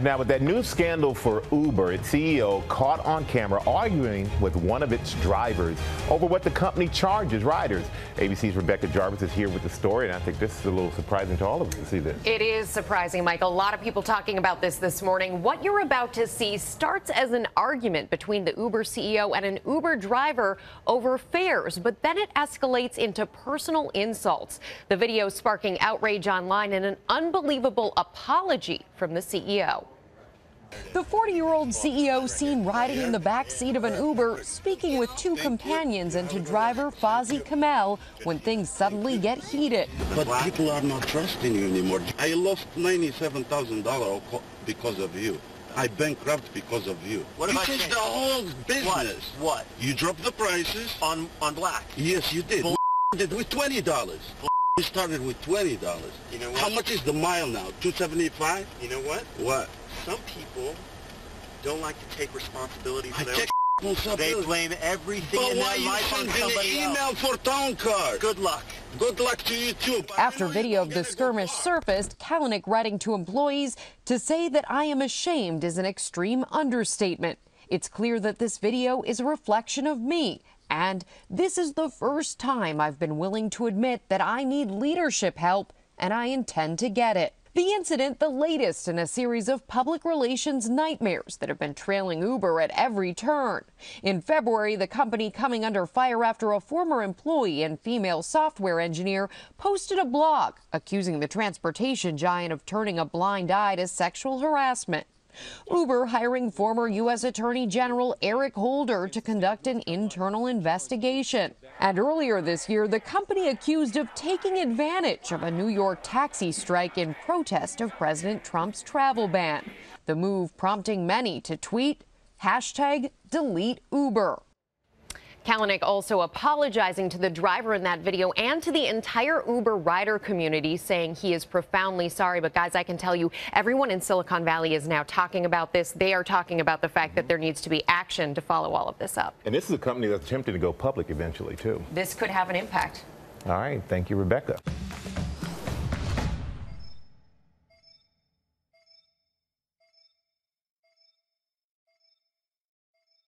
Now, with that new scandal for Uber, its CEO caught on camera arguing with one of its drivers over what the company charges riders. ABC's Rebecca Jarvis is here with the story, and I think this is a little surprising to all of us to see this. It is surprising, Michael. A lot of people talking about this morning. What you're about to see starts as an argument between the Uber CEO and an Uber driver over fares, but then it escalates into personal insults. The video sparking outrage online and an unbelievable apology from the CEO. The 40-year-old CEO seen riding in the back seat of an Uber, speaking with two companions and to driver Fozzie Kamel when things suddenly get heated. But people are not trusting you anymore. I lost $97,000 because of you. I bankrupt because of you. What if you I changed changed the whole business? What? You dropped the prices. On black? Yes, you did. Did with $20. We started with $20. You know what? How much is the mile now? $2.75? You know what? What? Some people don't like to take responsibility for their They blame everything in their life on somebody else. Email for town car. Good luck. Good luck to you too. After video of the skirmish surfaced, Kalanick writing to employees, "To say that I am ashamed is an extreme understatement. It's clear that this video is a reflection of me. And this is the first time I've been willing to admit that I need leadership help, and I intend to get it." The incident, the latest in a series of public relations nightmares that have been trailing Uber at every turn. In February, the company coming under fire after a former employee and female software engineer posted a blog accusing the transportation giant of turning a blind eye to sexual harassment. Uber hiring former U.S. Attorney General Eric Holder to conduct an internal investigation. And earlier this year, the company accused of taking advantage of a New York taxi strike in protest of President Trump's travel ban. The move prompting many to tweet, #DeleteUber. Kalanick also apologizing to the driver in that video and to the entire Uber rider community, saying he is profoundly sorry. But guys, I can tell you, everyone in Silicon Valley is now talking about this. They are talking about the fact that there needs to be action to follow all of this up. And this is a company that's attempting to go public eventually, too. This could have an impact. All right. Thank you, Rebecca.